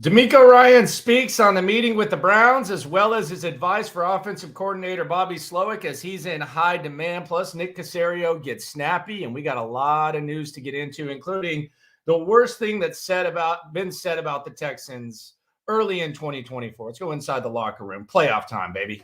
DeMeco Ryans speaks on the meeting with the Browns, as well as his advice for offensive coordinator Bobby Slowik as he's in high demand. Plus, Nick Caserio gets snappy, and we got a lot of news to get into, including the worst thing that's been said about the Texans early in 2024. Let's go inside the locker room. Playoff time, baby.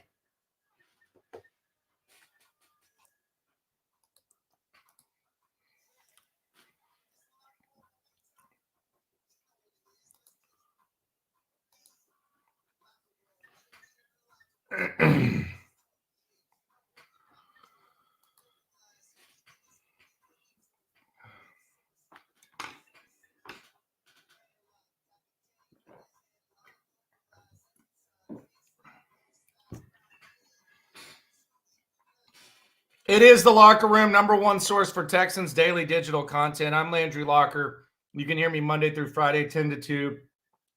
It is the Locker Room, number one source for Texans daily digital content. I'm Landry Locker. You can hear me Monday through Friday, 10 to 2,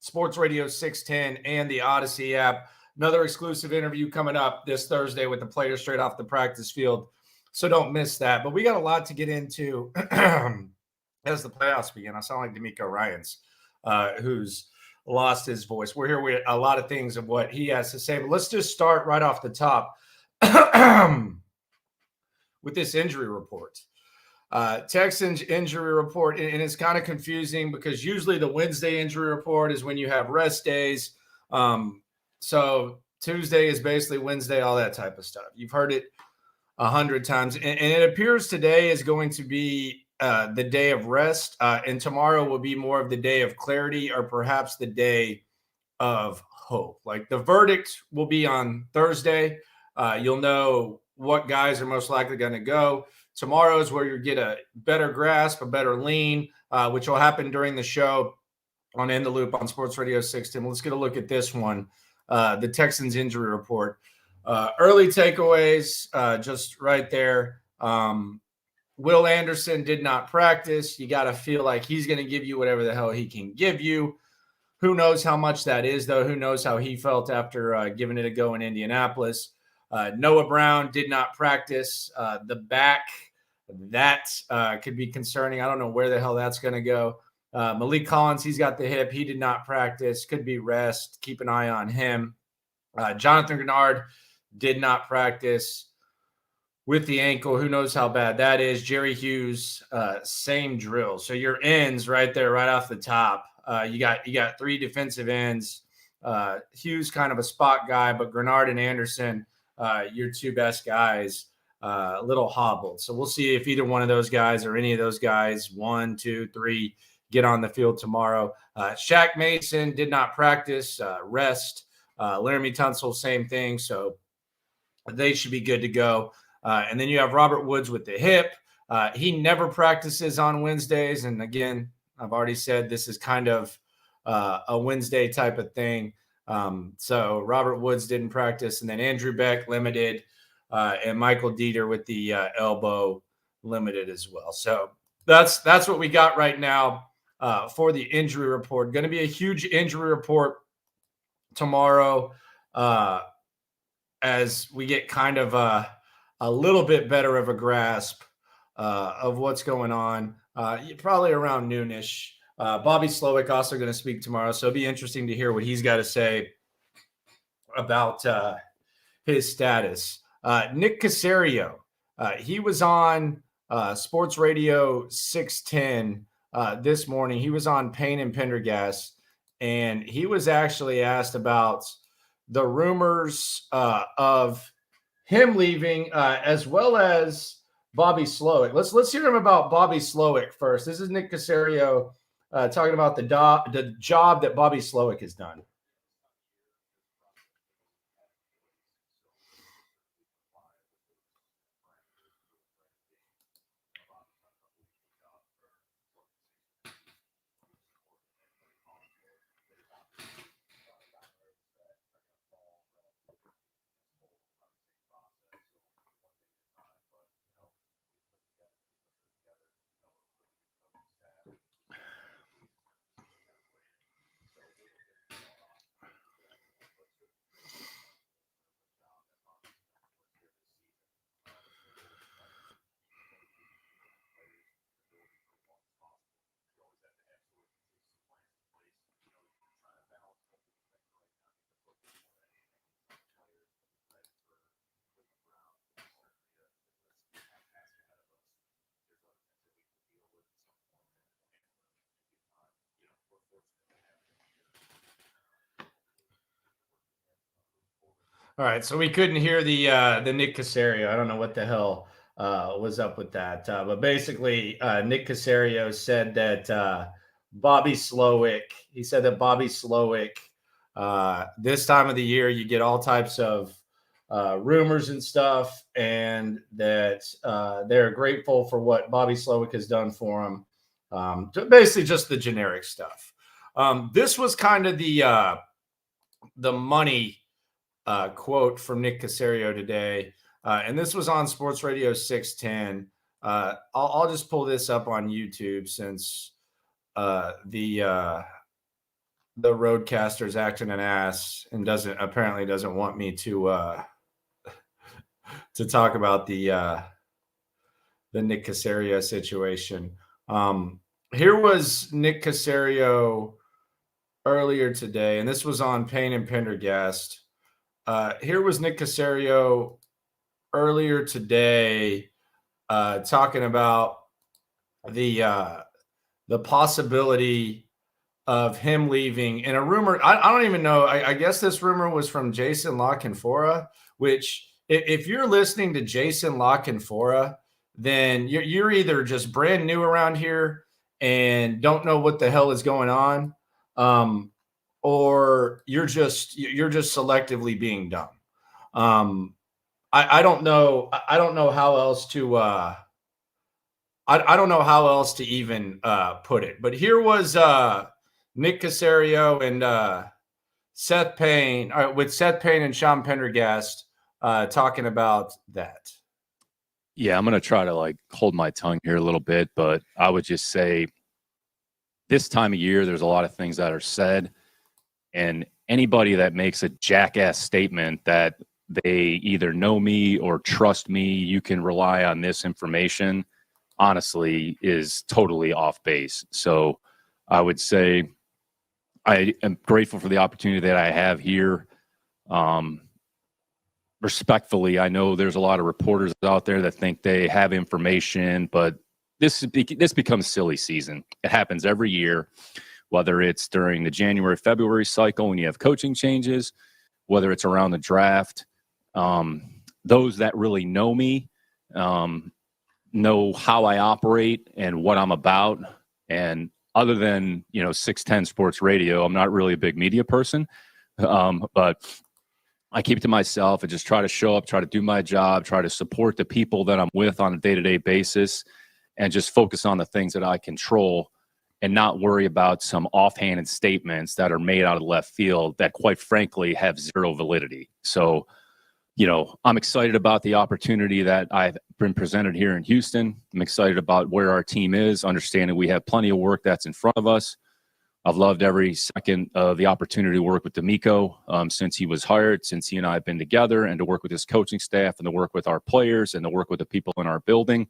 Sports Radio 610, and the Odyssey app. Another exclusive interview coming up this Thursday with the players straight off the practice field, so don't miss that. But we got a lot to get into as the playoffs begin. I sound like DeMeco Ryans, who's lost his voice. We're here with a lot of things of what he has to say, but let's just start right off the top. With this injury report. Texans injury report, and it's kind of confusing because usually the Wednesday injury report is when you have rest days. So Tuesday is basically Wednesday, all that type of stuff. You've heard it 100 times. And it appears today is going to be the day of rest, and tomorrow will be more of the day of clarity or perhaps the day of hope. Like the verdict will be on Thursday. You'll know what guys are most likely going to go. Tomorrow is where you get a better grasp, a better lean, which will happen during the show on In the Loop on Sports Radio 610. Let's get a look at this one, the Texans injury report. Early takeaways, just right there. Will Anderson did not practice. You got to feel like he's going to give you whatever the hell he can give you. Who knows how much that is, though? Who knows how he felt after giving it a go in Indianapolis. Noah Brown did not practice. The back, that could be concerning. I don't know where the hell that's going to go. Malik Collins, he's got the hip. He did not practice. Could be rest. Keep an eye on him. Jonathan Grenard did not practice with the ankle. Who knows how bad that is. Jerry Hughes, same drill. So your ends right there, right off the top. You got three defensive ends. Hughes kind of a spot guy, but Grenard and Anderson, your two best guys, a little hobbled. So we'll see if either one of those guys or any of those guys, 1, 2, 3, get on the field tomorrow. Shaq Mason did not practice, rest. Laramie Tunsil, same thing. So they should be good to go. And then you have Robert Woods with the hip. He never practices on Wednesdays. And again, I've already said this is kind of a Wednesday type of thing. So Robert Woods didn't practice, and then Andrew Beck limited, and Michael Dieter with the elbow limited as well. So that's what we got right now for the injury report. Going to be a huge injury report tomorrow as we get kind of a little bit better of a grasp of what's going on, probably around noonish. Bobby Slowik also going to speak tomorrow, so it'll be interesting to hear what he's got to say about his status. Nick Caserio, he was on Sports Radio 610 this morning. He was on Payne and Pendergast, and he was actually asked about the rumors of him leaving, as well as Bobby Slowik. Let's hear him about Bobby Slowik first. This is Nick Caserio talking about the job that Bobby Slowik has done. All right, so we couldn't hear the Nick Caserio. I don't know what the hell was up with that, but basically, Nick Caserio said that Bobby Slowik. He said that Bobby Slowik. This time of the year, you get all types of rumors and stuff, and that they're grateful for what Bobby Slowik has done for them. Basically, just the generic stuff. This was kind of the money quote from Nick Caserio today, and this was on Sports Radio 610. I'll just pull this up on YouTube since the roadcaster's acting an ass and apparently doesn't want me to talk about the Nick Caserio situation. Here was Nick Caserio earlier today, and this was on Payne and Pendergast. Here was Nick Caserio earlier today talking about the possibility of him leaving. And a rumor, I don't even know. I guess this rumor was from Jason La Canfora, which if you're listening to Jason La Canfora, then you're either just brand new around here and don't know what the hell is going on, or you're just selectively being dumb. I don't know. I don't know how else to. I don't know how else to even put it. But here was Nick Caserio and Seth Payne, with Seth Payne and Sean Pendergast talking about that. Yeah, I'm going to try to hold my tongue here a little bit, but I would just say this time of year, there's a lot of things that are said, and anybody that makes a jackass statement that they either know me or trust me, you can rely on this information, honestly, is totally off base. So I would say I am grateful for the opportunity that I have here. Respectfully, I know there's a lot of reporters out there that think they have information, but this becomes silly season. It happens every year, whether it's during the January, February cycle when you have coaching changes, whether it's around the draft. Those that really know me know how I operate and what I'm about. And other than, 610 Sports Radio, I'm not really a big media person, but I keep it to myself and just try to show up, try to do my job, try to support the people that I'm with on a day-to-day basis, and just focus on the things that I control and not worry about some offhanded statements that are made out of left field that, quite frankly, have zero validity. So, I'm excited about the opportunity that I've been presented here in Houston. I'm excited about where our team is, understanding we have plenty of work that's in front of us. I've loved every second of the opportunity to work with DeMeco since he was hired, since he and I have been together, and to work with his coaching staff and to work with our players and to work with the people in our building.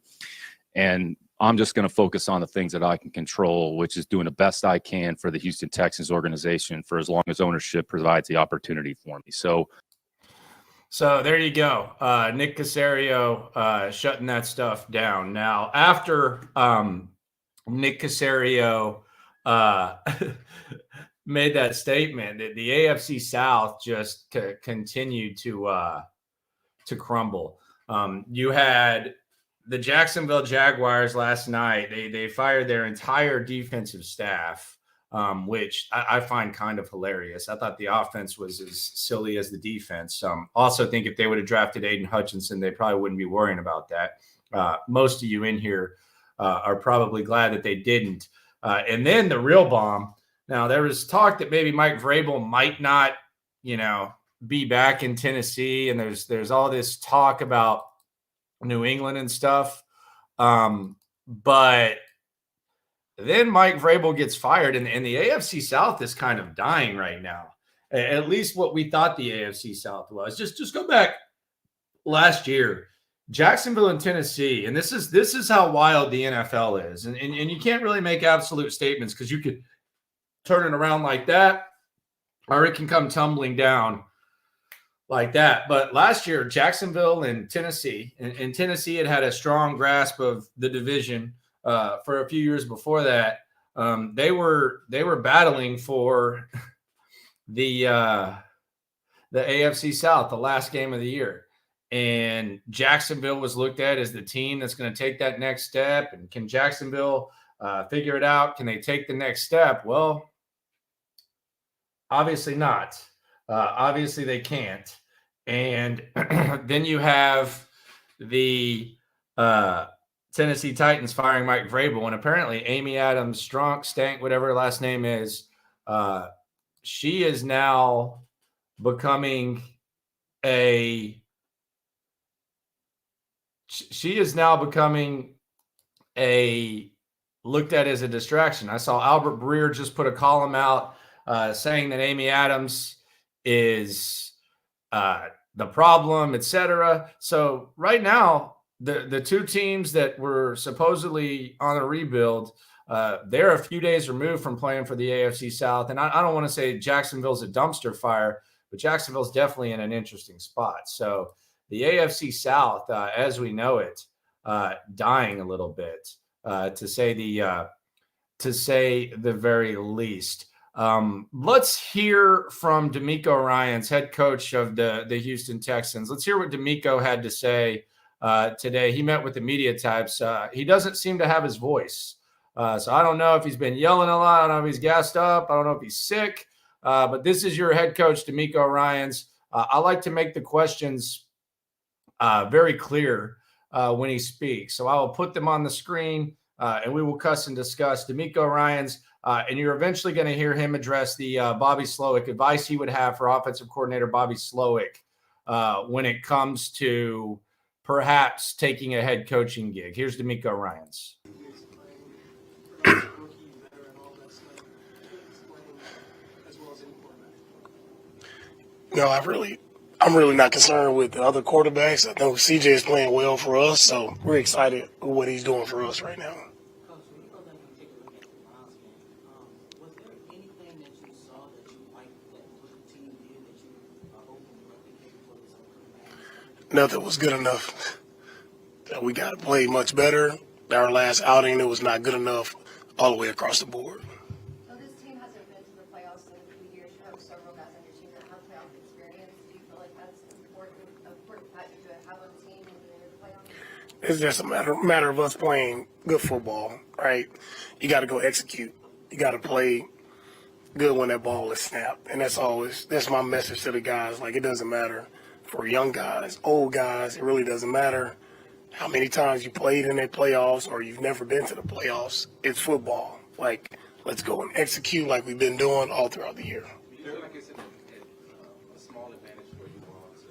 And I'm just going to focus on the things that I can control, which is doing the best I can for the Houston Texans organization for as long as ownership provides the opportunity for me. So there you go. Nick Caserio shutting that stuff down. Now, after Nick Caserio made that statement, that the AFC South just continued to crumble. You had the Jacksonville Jaguars last night. They fired their entire defensive staff, which I find kind of hilarious. I thought the offense was as silly as the defense. Also think if they would have drafted Aiden Hutchinson, they probably wouldn't be worrying about that. Most of you in here are probably glad that they didn't. And then the real bomb. Now, there was talk that maybe Mike Vrabel might not, be back in Tennessee. And there's all this talk about New England and stuff. But then Mike Vrabel gets fired, and the AFC South is kind of dying right now. At least what we thought the AFC South was. Just go back last year. Jacksonville and Tennessee, and this is how wild the NFL is. And you can't really make absolute statements because you could turn it around like that, or it can come tumbling down like that. But last year, Jacksonville and Tennessee, and Tennessee had a strong grasp of the division for a few years before that. They were battling for the the AFC South, the last game of the year. And Jacksonville was looked at as the team that's going to take that next step. And can Jacksonville figure it out? Can they take the next step? Well, obviously not. Obviously they can't. And then you have the Tennessee Titans firing Mike Vrabel, and apparently Amy Adams Stank, whatever her last name is, she is now becoming looked at as a distraction. I saw Albert Breer just put a column out saying that Amy Adams is the problem, etc. So right now, the two teams that were supposedly on a rebuild, they're a few days removed from playing for the AFC South. And I don't want to say Jacksonville's a dumpster fire, but Jacksonville's definitely in an interesting spot. So the AFC South, as we know it, dying a little bit, to say the very least. Let's hear from DeMeco Ryans, head coach of the Houston Texans. Let's hear what DeMeco had to say today. He met with the media types. He doesn't seem to have his voice. So I don't know if he's been yelling a lot. I don't know if he's gassed up. I don't know if he's sick. But this is your head coach, DeMeco Ryans. I like to make the questions very clear when he speaks. So I will put them on the screen and we will cuss and discuss. DeMeco Ryans, and you're eventually going to hear him address the Bobby Slowik advice he would have for offensive coordinator Bobby Slowik when it comes to perhaps taking a head coaching gig. Here's DeMeco Ryans. No, I'm really not concerned with the other quarterbacks. I think CJ is playing well for us, so we're excited with what he's doing for us right now. Coach, when you go back and take a look at the Browns game, was there anything that you saw that you liked that what the team did that you are hoping to replicate for this upcoming match? Nothing was good enough. We got to play much better. Our last outing, it was not good enough all the way across the board. So this team hasn't been to the playoffs in a few years. You have several guys on your team that have playoff experience. Do you feel like that's an important factor to have on the team when you enter the playoffs? It's just a matter of us playing good football, right? You got to go execute. You got to play good when that ball is snapped. And that's my message to the guys. Like, it doesn't matter for young guys, old guys. It really doesn't matter how many times you played in the playoffs or you've never been to the playoffs. It's football. Like, let's go and execute like we've been doing all throughout the year. Do you feel like it's a small advantage for you all to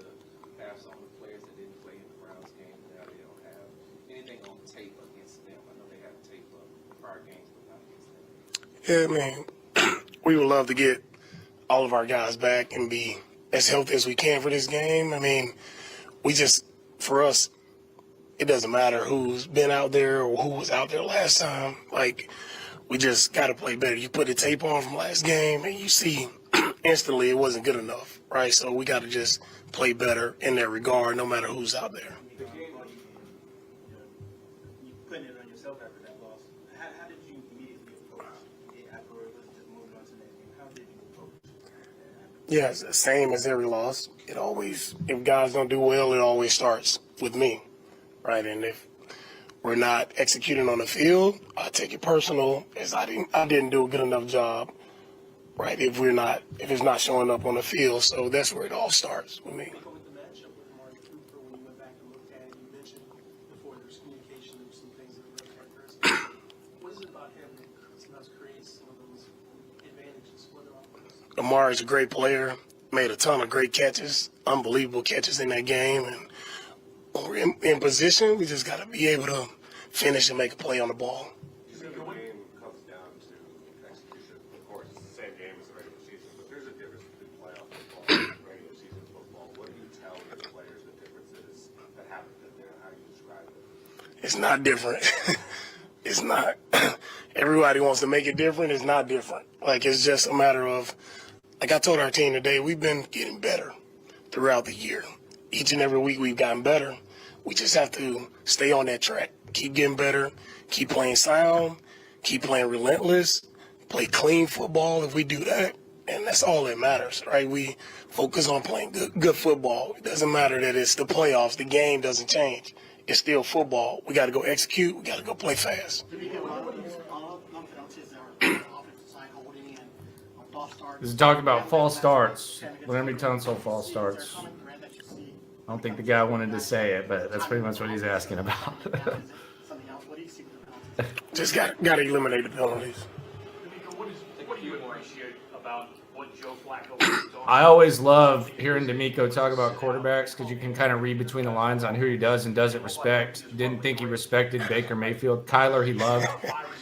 have some of the players that didn't play in the Browns game now they don't have anything on tape against them? I know they have tape of prior games, but not against them. Yeah, man, we would love to get all of our guys back and be as healthy as we can for this game. I mean, for us, it doesn't matter who's been out there or who was out there last time. Like, we just got to play better. You put the tape on from last game and you see instantly it wasn't good enough, right? So we got to just play better in that regard no matter who's out there. The game, you putting it on yourself after that loss. How did you immediately approach it afterward? Was it just moving on to the next game? How did you approach it? Yeah, it's the same as every loss. If guys don't do well, it always starts with me, right? And if we're not executing on the field, I take it personal as I didn't do a good enough job, right? If it's not showing up on the field, so that's where it all starts with me. With the matchup with Mark Cooper, when you went back and looked at it, you mentioned before there was communication, there were some things that were really characteristic. What is it about him that sometimes creates some of those advantages for the offense? Lamar is a great player, made a ton of great catches, unbelievable catches in that game, and when we're in position, we just got to be able to finish and make a play on the ball. You said the game comes down to execution. Of course, it's the same game as the regular season, but there's a difference between playoff football and regular season football. What do you tell the players the differences that happen there? How do you describe it? It's not different. It's not. Everybody wants to make it different. It's not different. Like, it's just a matter of, like I told our team today, we've been getting better throughout the year. Each and every week we've gotten better. We just have to stay on that track, keep getting better, keep playing sound, keep playing relentless, play clean football. If we do that, And that's all that matters, right? We focus on playing good football. It doesn't matter that it's the playoffs. The game doesn't change. It's still football. We got to go execute. We got to go play fast. This is talking about false starts. Landry Tunsil false starts. I don't think the guy wanted to say it, but that's pretty much what he's asking about. Just got to eliminate the penalties. What do you appreciate about what Joe Flacco is doing? I always love hearing DeMeco talk about quarterbacks because you can kind of read between the lines on who he does and doesn't respect. Didn't think he respected Baker Mayfield. Kyler he loved.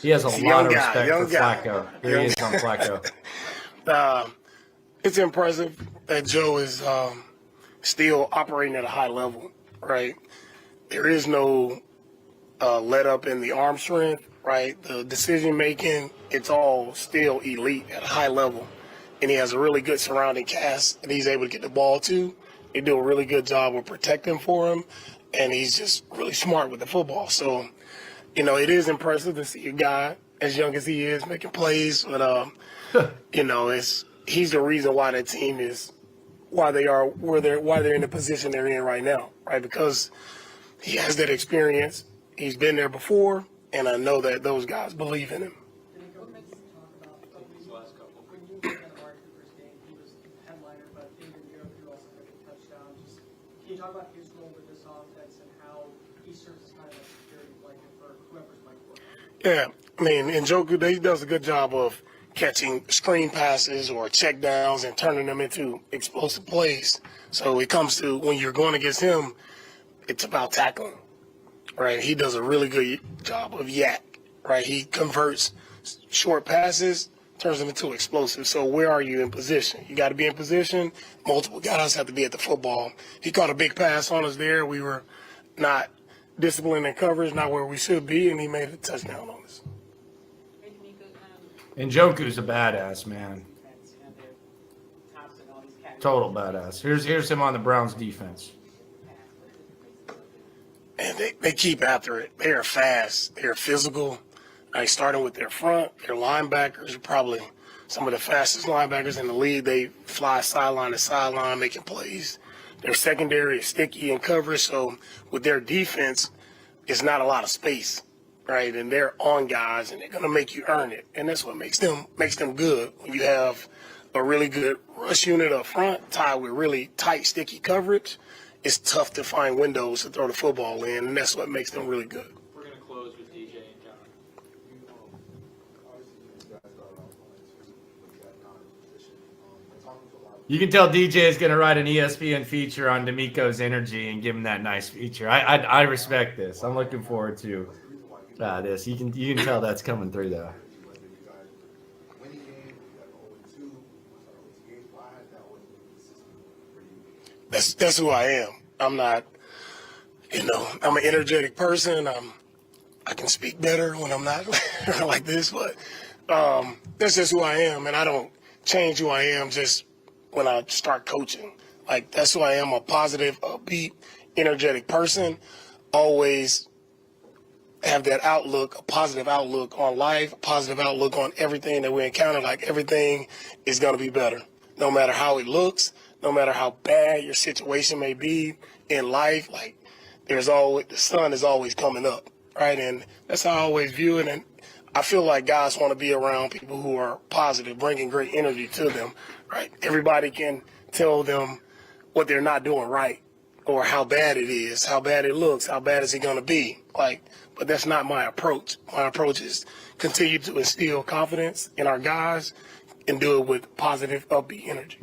He has a lot of respect for Flacco. Here he is on Flacco. It's impressive that Joe is still operating at a high level, right? There is no let up in the arm strength, right? The decision making, it's all still elite at a high level. And he has a really good surrounding cast that he's able to get the ball to. They do a really good job of protecting for him, and he's just really smart with the football. So, it is impressive to see a guy as young as he is making plays, but he's the reason why that team is why they're in the position they're in right now, right? Because he has that experience. He's been there before, and I know that those guys believe in him. Can you talk about his role with this offense and how he serves as kind of a security blanket for whoever's might work? Yeah, I mean, Njoku, he does a good job of catching screen passes or check downs and turning them into explosive plays. So it comes to when you're going against him, it's about tackling, right? He does a really good job of yak, right? He converts short passes, turns them into explosive. So where are you in position? You got to be in position. Multiple guys have to be at the football. He caught a big pass on us there. We were not disciplined in coverage, not where we should be, and he made a touchdown on us. And Njoku's a badass, man. Total badass. Here's him on the Browns defense. And they keep after it. They are fast. They are physical. Starting with their front, their linebackers are probably some of the fastest linebackers in the league. They fly sideline to sideline making plays. Their secondary is sticky in coverage, so with their defense, it's not a lot of space, right? And they're on guys, and they're going to make you earn it. And that's what makes them good. When you have a really good rush unit up front tied with really tight, sticky coverage, it's tough to find windows to throw the football in, and that's what makes them really good. We're going to close with DJ and John. You can tell DJ is going to write an ESPN feature on DeMeco's energy and give him that nice feature. I respect this. I'm looking forward to this. You can tell that's coming through though. That's who I am. I'm not, I'm an energetic person. I can speak better when I'm not like this, but that's just who I am, and I don't change who I am just when I start coaching. Like, that's who I am, a positive, upbeat, energetic person. Always have that outlook, a positive outlook on life, a positive outlook on everything that we encounter. Like, everything is going to be better, no matter how it looks, no matter how bad your situation may be in life. Like, the sun is always coming up, right? And that's how I always view it. And I feel like guys want to be around people who are positive, bringing great energy to them, right? Everybody can tell them what they're not doing right or how bad it is, how bad it looks, how bad is it going to be. But that's not my approach. My approach is continue to instill confidence in our guys and do it with positive, upbeat energy.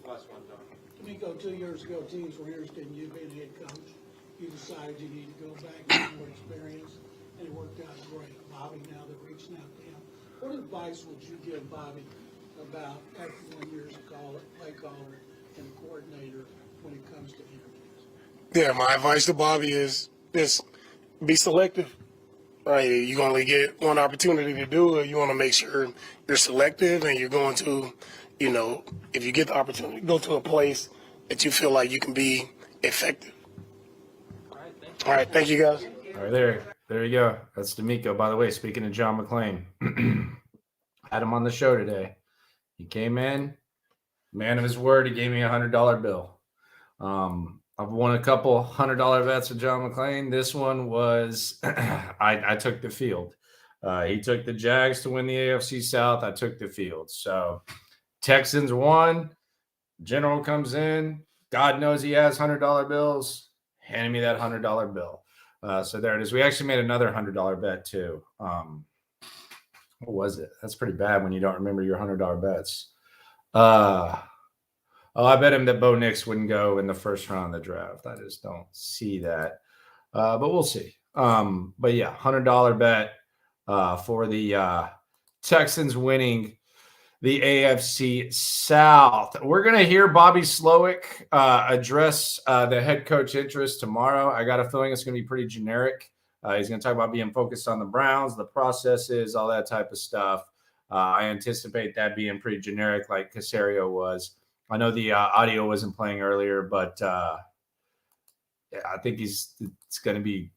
Last one, John. DeMeco, 2 years ago, teams were interested in you being head coach. You decided you need to go back and get more experience, and it worked out great. Bobby, now they're reaching out to him. What advice would you give Bobby about after 1 year as a play caller and coordinator when it comes to interviews? Yeah, my advice to Bobby is just be selective. Right, you only get one opportunity to do it. You want to make sure you're selective and you're going to, if you get the opportunity, go to a place that you feel like you can be effective. All right, thank you guys. All right, there you go. That's DeMeco. By the way, speaking of John McClain, had him on the show today. He came in, Man of his word, he gave me $100 bill. I've won a couple $100 bets with John McClain. This one was I took the field. He took the Jags to win the AFC South. I took the field. So Texans won. General comes in. God knows he has $100 bills. Handed me that $100 bill. So there it is. We actually made another $100 bet too. What was it? That's pretty bad when you don't remember your $100 bets. I bet him that Bo Nix wouldn't go in the first round of the draft. I just don't see that. But we'll see. But yeah, $100 bet for the Texans winning the AFC South. We're going to hear Bobby Slowik address the head coach interest tomorrow. I got a feeling it's going to be pretty generic. He's going to talk about being focused on the Browns, the processes, all that type of stuff. I anticipate that being pretty generic like Caserio was. I know the audio wasn't playing earlier, but yeah, I think it's going to be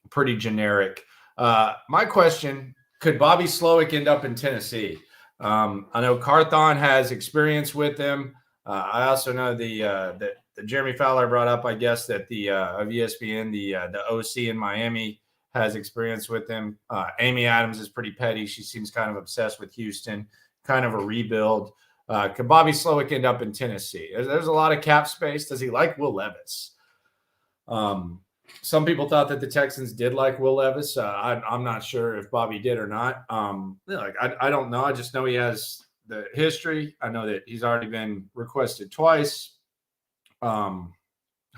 pretty generic. My question, could Bobby Slowik end up in Tennessee? I know Carthon has experience with him. I also know that Jeremy Fowler brought up, I guess, that the of ESPN, the OC in Miami has experience with him. Amy Adams is pretty petty. She seems kind of obsessed with Houston, kind of a rebuild. Could Bobby Slowik end up in Tennessee? There's a lot of cap space. Does he like Will Levis? Some people thought that the Texans did like Will Levis. I'm not sure if Bobby did or not. I don't know. I just know he has the history. I know that he's already been requested twice. Who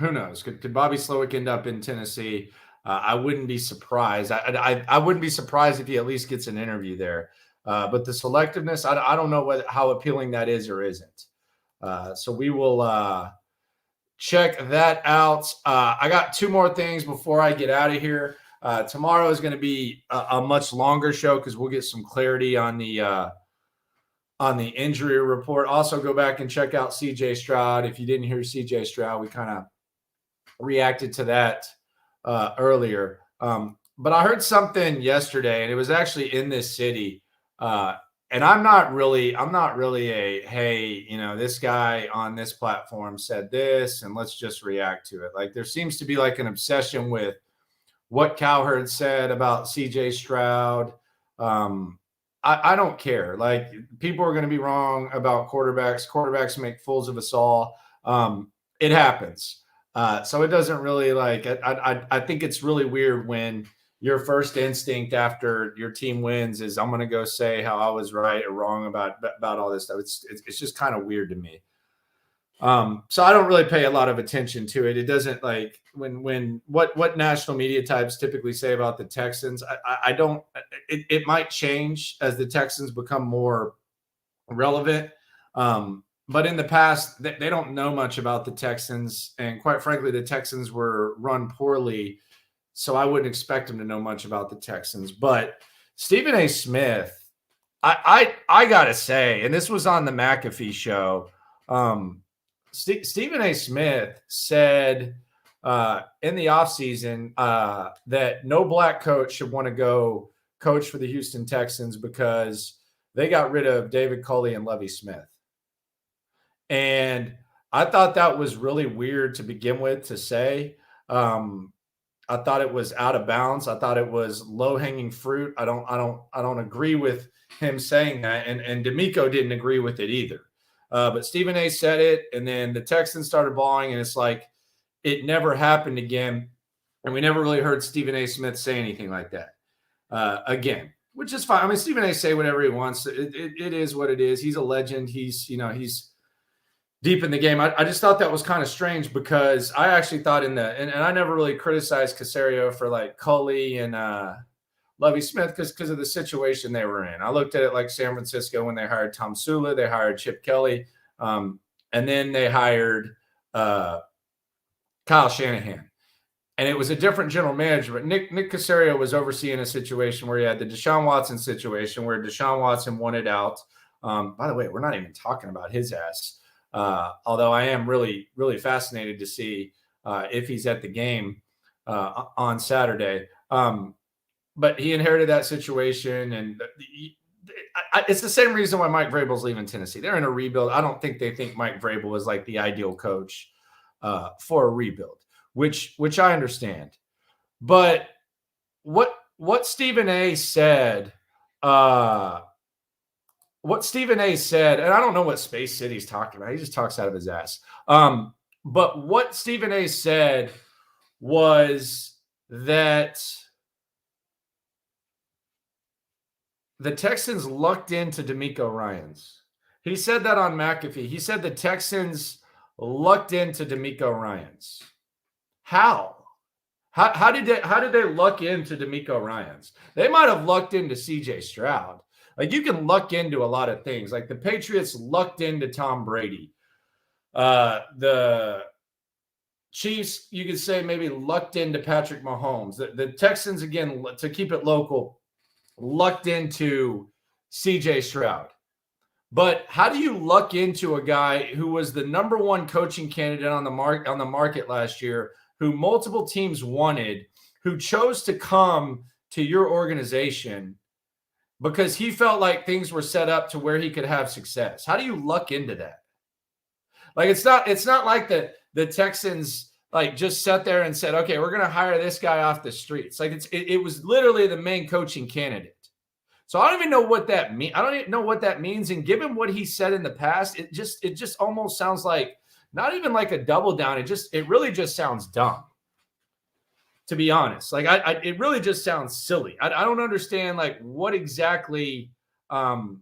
knows? Could Bobby Slowik end up in Tennessee? I wouldn't be surprised. I wouldn't be surprised if he at least gets an interview there. But the selectiveness, I don't know how appealing that is or isn't. So we will check that out. I got two more things before I get out of here. Tomorrow is going to be a much longer show because we'll get some clarity on the injury report. Also, go back and check out CJ Stroud. If you didn't hear CJ Stroud, we kind of reacted to that earlier. But I heard something yesterday, and it was actually in this city. And I'm not really a, hey, this guy on this platform said this, and let's just react to it. Like there seems to be like an obsession with what Cowherd said about CJ Stroud. I don't care. Like people are going to be wrong about quarterbacks. Quarterbacks make fools of us all. It happens. So it doesn't really I think it's really weird when your first instinct after your team wins is I'm going to go say how I was right or wrong about all this stuff. It's just kind of weird to me. So I don't really pay a lot of attention to it. It doesn't like when what national media types typically say about the Texans. I don't. It might change as the Texans become more relevant. But in the past, they don't know much about the Texans, and quite frankly, the Texans were run poorly. So I wouldn't expect him to know much about the Texans. But Stephen A. Smith, I gotta say, and this was on the McAfee show. Stephen A. Smith said in the offseason that no black coach should want to go coach for the Houston Texans because they got rid of David Culley and Lovie Smith. And I thought that was really weird to begin with to say. I thought it was out of bounds. I thought it was low-hanging fruit. I don't agree with him saying that, and DeMeco didn't agree with it either. But Stephen A. said it, and then the Texans started bawling, and it's like it never happened again, and we never really heard Stephen A. Smith say anything like that again, which is fine. I mean, Stephen A. say whatever he wants. It is what it is. He's a legend. He's deep in the game. I just thought that was kind of strange because I actually thought and I never really criticized Caserio for like Culley and Lovie Smith because of the situation they were in. I looked at it like San Francisco when they hired Tom Sula, they hired Chip Kelly, and then they hired Kyle Shanahan. And it was a different general manager, but Nick Caserio was overseeing a situation where he had the Deshaun Watson situation where Deshaun Watson wanted out. By the way, we're not even talking about his ass. Although I am really, really fascinated to see if he's at the game on Saturday. But he inherited that situation, and it's the same reason why Mike Vrabel's leaving Tennessee. They're in a rebuild. I don't think they think Mike Vrabel is like the ideal coach for a rebuild, which I understand. But what Stephen A. said, and I don't know what Space City's talking about. He just talks out of his ass. But what Stephen A. said was that the Texans lucked into DeMeco Ryans. He said that on McAfee. He said the Texans lucked into DeMeco Ryans. How? How did they luck into DeMeco Ryans? They might have lucked into CJ Stroud. Like, you can luck into a lot of things. Like the Patriots lucked into Tom Brady. The Chiefs, you could say, maybe lucked into Patrick Mahomes. The Texans, again, to keep it local, lucked into CJ Stroud. But how do you luck into a guy who was the number one coaching candidate on the market last year, who multiple teams wanted, who chose to come to your organization because he felt like things were set up to where he could have success? How do you luck into that? Like, it's not like the Texans like just sat there and said, okay, we're going to hire this guy off the streets. Like, it was literally the main coaching candidate. So I don't even know what that means. I don't even know what that means. And given what he said in the past, it just almost sounds like not even like a double down. It really just sounds dumb, to be honest. Like, it really just sounds silly. I don't understand like what exactly that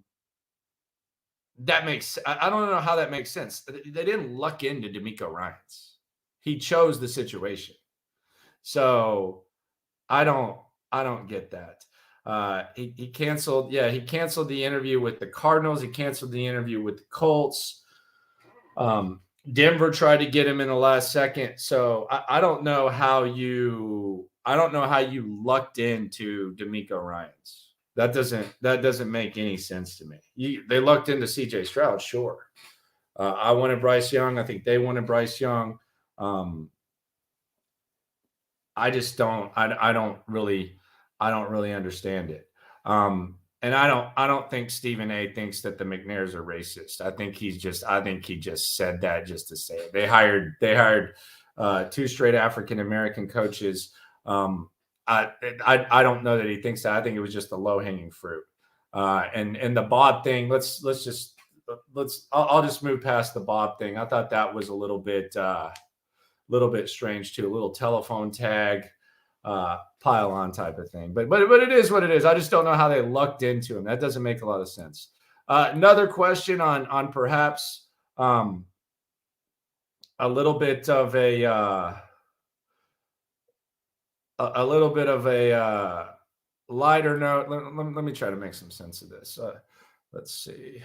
makes. I don't know how that makes sense. They didn't luck into DeMeco Ryans. He chose the situation. So I don't get that. He canceled. Yeah, he canceled the interview with the Cardinals. He canceled the interview with the Colts. Denver tried to get him in the last second. So I don't know how you lucked into DeMeco Ryans. That doesn't make any sense to me. They lucked into CJ Stroud, sure. I wanted Bryce Young. I think they wanted Bryce Young. I just don't. I don't really understand it. And I don't think Stephen A. thinks that the McNairs are racist. I think he just said that just to say it. They hired 2 straight African American coaches. I don't know that he thinks that. I think it was just the low hanging fruit. And the Bob thing. I'll just move past the Bob thing. I thought that was a little bit strange too. A little telephone tag. Pile on type of thing, but it is what it is. I just don't know how they lucked into him. That doesn't make a lot of sense. Another question on perhaps a little bit of a lighter note. Let me try to make some sense of this. Let's see.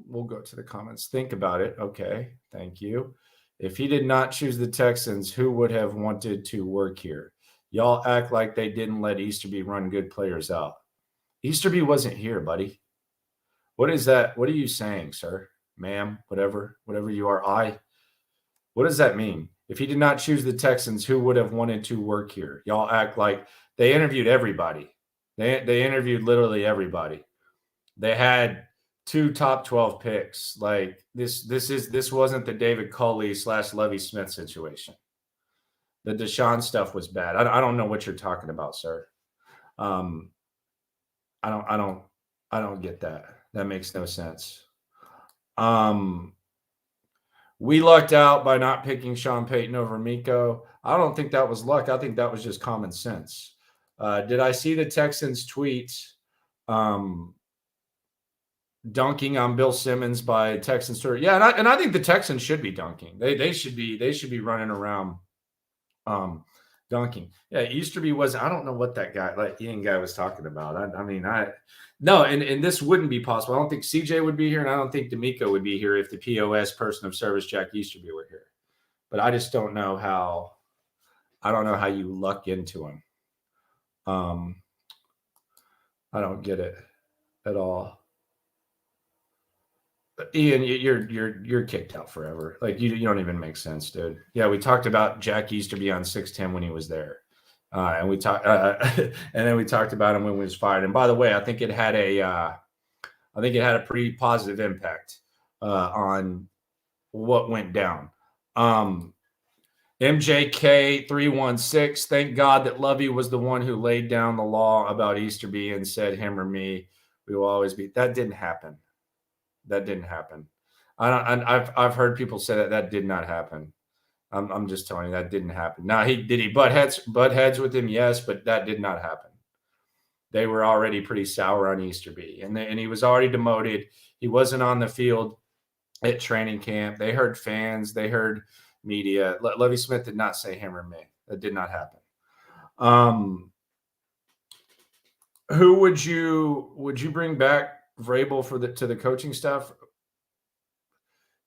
We'll go to the comments. Think about it. Okay, thank you. If he did not choose the Texans, who would have wanted to work here? Y'all act like they didn't let Easterby run good players out. Easterby wasn't here, buddy. What is that? What are you saying, sir, ma'am, whatever you are? What does that mean? If he did not choose the Texans, who would have wanted to work here? Y'all act like they interviewed everybody. They interviewed literally everybody. They had 2 top 12 picks. Like this wasn't the David Culley / Lovie Smith situation. The Deshaun stuff was bad. I don't know what you're talking about, sir. I don't get that. That makes no sense. We lucked out by not picking Sean Payton over Miko. I don't think that was luck. I think that was just common sense. Did I see the Texans tweet dunking on Bill Simmons by Texans? Yeah, and I think the Texans should be dunking. They should be running around dunking. Yeah, Easterby was. I don't know what that guy, like Ian guy, was talking about. No, and this wouldn't be possible. I don't think CJ would be here, and I don't think DeMeco would be here if the POS person of service Jack Easterby were here. But I just don't know how. I don't know how you luck into him. I don't get it at all. Ian, you're kicked out forever. Like you don't even make sense, dude. Yeah, we talked about Jack Easterby on 610 when he was there, and we talked, and then we talked about him when he was fired. And by the way, I think it had a I think it had a pretty positive impact on what went down. MJK 316. Thank God that Lovey was the one who laid down the law about Easterby and said, him or me, we will always be. That didn't happen. That didn't happen. I've heard people say that did not happen. I'm just telling you that didn't happen. Now he butt heads with him, yes, but that did not happen. They were already pretty sour on Easterby, and he was already demoted. He wasn't on the field at training camp. They heard fans. They heard media. Lovie Smith did not say him or me. That did not happen. Who would you bring back Vrabel to the coaching staff?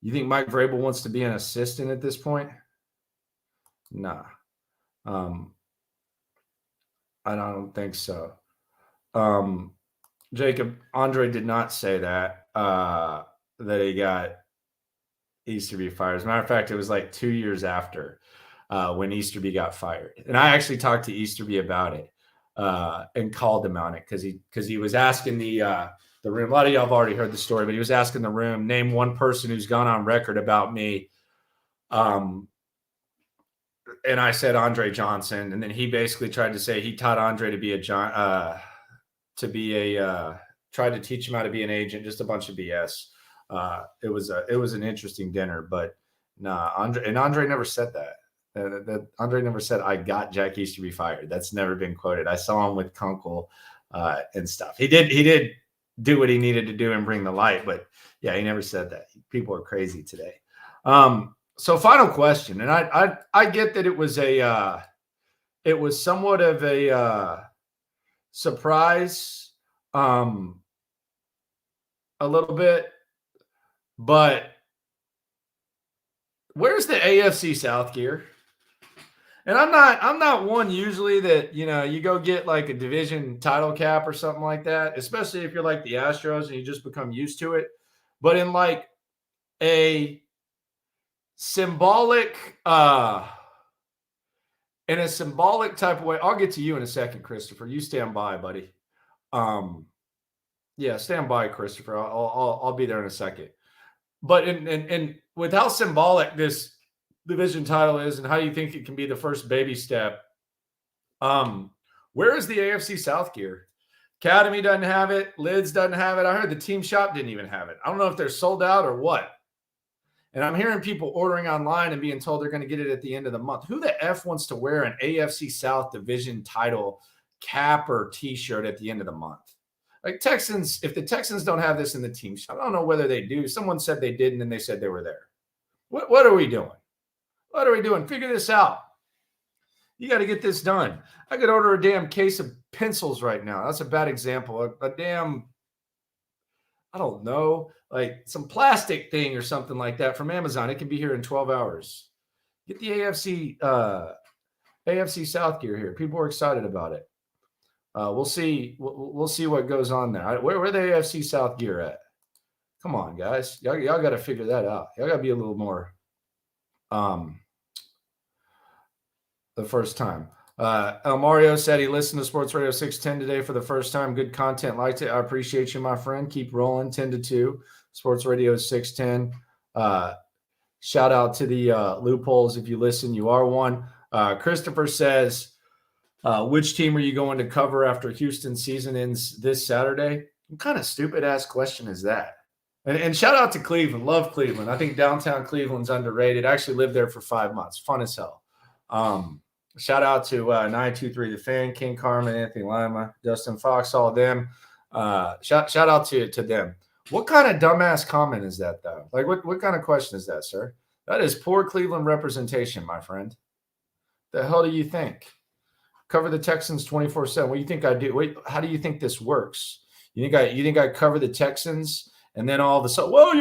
You think Mike Vrabel wants to be an assistant at this point? Nah. I don't think so. Jacob, Andre did not say that he got Easterby fired. As a matter of fact, it was like 2 years after when Easterby got fired. And I actually talked to Easterby about it and called him on it because he was asking the room. A lot of y'all have already heard the story, but he was asking the room, name one person who's gone on record about me. And I said Andre Johnson, and then he basically tried to say he taught Andre to be tried to teach him how to be an agent. Just a bunch of BS. It was an interesting dinner, but nah, Andre never said that. That Andre never said I got Jack Easterby fired. That's never been quoted. I saw him with Kunkel and stuff. He did do what he needed to do and bring the light, but yeah, he never said that. People are crazy today. So final question, and I get that it was somewhat of a surprise, a little bit, but where's the AFC South gear? And I'm not one usually that, you go get like a division title cap or something like that, especially if you're like the Astros and you just become used to it. But in like a symbolic type of way, I'll get to you in a second, Christopher. You stand by, buddy. Yeah, stand by, Christopher. I'll be there in a second. But and with how symbolic this division title is and how you think it can be the first baby step, where is the AFC South gear? Academy doesn't have it. Lids doesn't have it. I heard the team shop didn't even have it. I don't know if they're sold out or what. And I'm hearing people ordering online and being told they're going to get it at the end of the month. Who the F wants to wear an AFC South division title cap or T-shirt at the end of the month? Like Texans, if the Texans don't have this in the team shop, I don't know whether they do. Someone said they did, and then they said they were there. What are we doing? What are we doing? Figure this out. You got to get this done. I could order a damn case of pencils right now. That's a bad example. A damn, I don't know, like some plastic thing or something like that from Amazon. It can be here in 12 hours. Get the AFC South gear here. People are excited about it. We'll see. We'll see what goes on there. Where the AFC South gear at? Come on, guys. Y'all got to figure that out. Y'all got to be a little more the first time. El Mario said he listened to Sports Radio 610 today for the first time. Good content. Liked it. I appreciate you, my friend. Keep rolling. 10-2. Sports Radio 610. Shout out to the loopholes. If you listen, you are one. Christopher says, which team are you going to cover after Houston season ends this Saturday? What kind of stupid-ass question is that? And shout out to Cleveland. Love Cleveland. I think downtown Cleveland's underrated. I actually lived there for 5 months. Fun as hell. Shout out to 923 The Fan, King Carmen, Anthony Lima, Justin Fox, all of them. Shout out to them. What kind of dumbass comment is that, though? Like, what kind of question is that, sir? That is poor Cleveland representation, my friend. The hell do you think? Cover the Texans 24/7. What do you think I do? Wait, how do you think this works? You think I cover the Texans and then all of a sudden, well,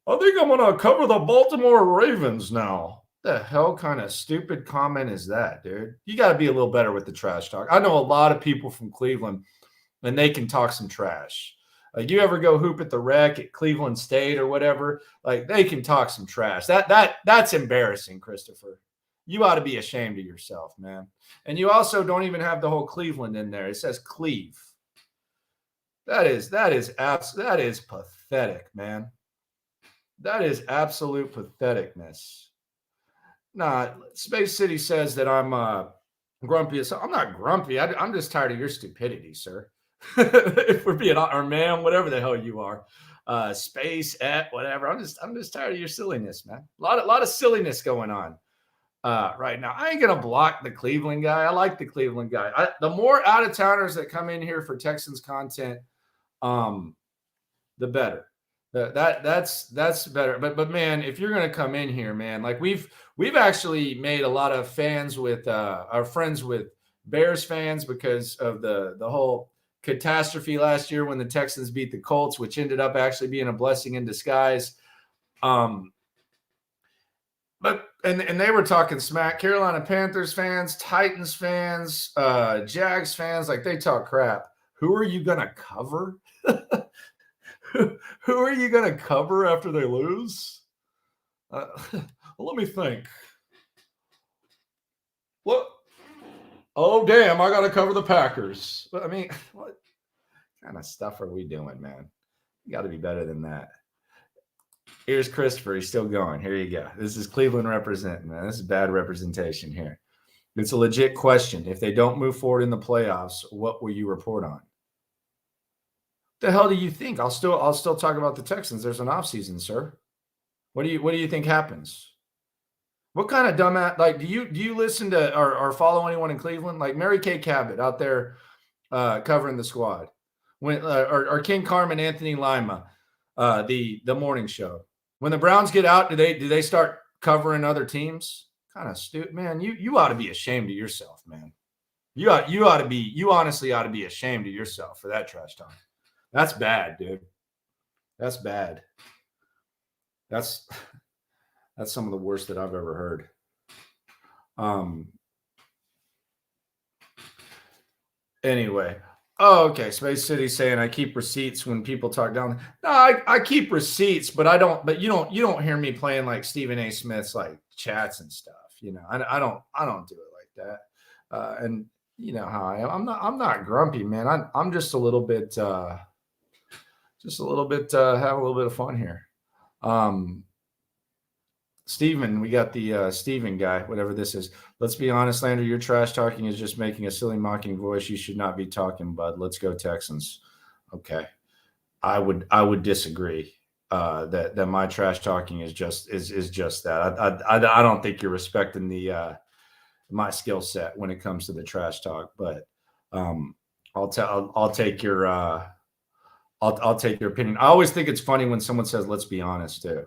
I think I'm going to cover the Baltimore Ravens now. The hell kind of stupid comment is that, dude? You got to be a little better with the trash talk. I know a lot of people from Cleveland, and they can talk some trash. Like, you ever go hoop at the Rec at Cleveland State or whatever? Like, they can talk some trash. That's embarrassing, Christopher. You ought to be ashamed of yourself, man. And you also don't even have the whole Cleveland in there. It says Cleve. That is pathetic, man. That is absolute patheticness. Nah, Space City says that I'm grumpy. So I'm not grumpy. I'm just tired of your stupidity, sir. If we're being, or ma'am, whatever the hell you are, space at whatever. I'm just tired of your silliness, man. A lot of silliness going on right now. I ain't gonna block the Cleveland guy. I like the Cleveland guy. The more out of towners that come in here for Texans content, the better. That's better. But man, if you're gonna come in here, man, like we've actually made a lot of fans with our friends with Bears fans because of the whole catastrophe last year when the Texans beat the Colts, which ended up actually being a blessing in disguise. But they were talking smack. Carolina Panthers fans, Titans fans, Jags fans, like they talk crap. Who are you gonna cover? Who are you going to cover after they lose? Let me think. What? Oh, damn, I got to cover the Packers. But I mean, what kind of stuff are we doing, man? You got to be better than that. Here's Christopher. He's still going. Here you go. This is Cleveland representing, man. This is bad representation here. It's a legit question. If they don't move forward in the playoffs, what will you report on? The hell do you think? I'll still talk about the Texans. There's an offseason, sir. What do you think happens? What kind of dumbass, like, do you listen to or follow anyone in Cleveland? Like Mary Kay Cabot out there covering the squad. When or King Carmen, Anthony Lima, the morning show. When the Browns get out, do they start covering other teams? Kind of stupid, man. You ought to be ashamed of yourself, man. You honestly ought to be ashamed of yourself for that trash talk. That's bad, dude. That's bad. That's some of the worst that I've ever heard. Anyway. Oh, okay. Space City saying I keep receipts when people talk down. No, I keep receipts, but I don't. But you don't hear me playing like Stephen A. Smith's like chats and stuff. You know, I don't do it like that. And you know how I am. I'm not grumpy, man. I'm just a little bit have a little bit of fun here. Steven, we got the Steven guy, whatever this is. Let's be honest, Landry, your trash talking is just making a silly mocking voice. You should not be talking, bud. Let's go Texans. Okay. I would disagree that my trash talking is just that. I don't think you're respecting the my skill set when it comes to the trash talk, but I'll take your I'll take your opinion. I always think it's funny when someone says, let's be honest too.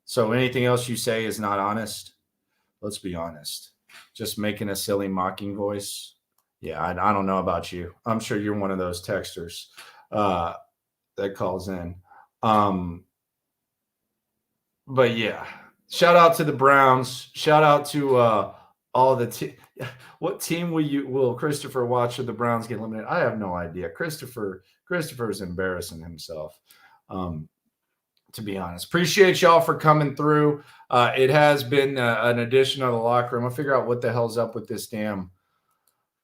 So anything else you say is not honest. Let's be honest. Just making a silly mocking voice. Yeah, I don't know about you. I'm sure you're one of those texters that calls in. But yeah, shout out to the Browns. Shout out to all the what team will Christopher watch if the Browns get eliminated? I have no idea. Christopher's embarrassing himself. To be honest, appreciate y'all for coming through. It has been an edition of the Locker Room. I'll figure out what the hell's up with this damn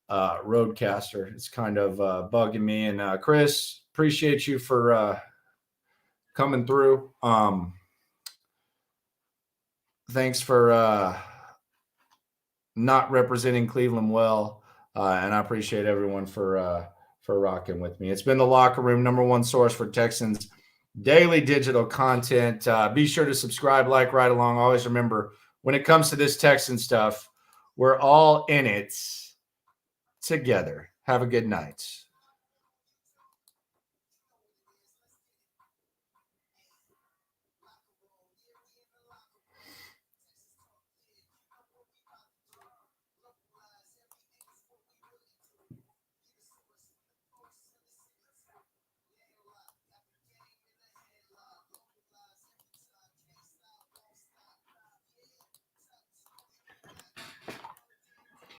roadcaster. It's kind of bugging me. And Chris, appreciate you for coming through. Thanks for not representing Cleveland well, and I appreciate everyone for rocking with me. It's been the Locker Room, #1 source for Texans daily digital content. Be sure to subscribe, like, right along. Always remember, when it comes to this Texan stuff, we're all in it together. Have a good night.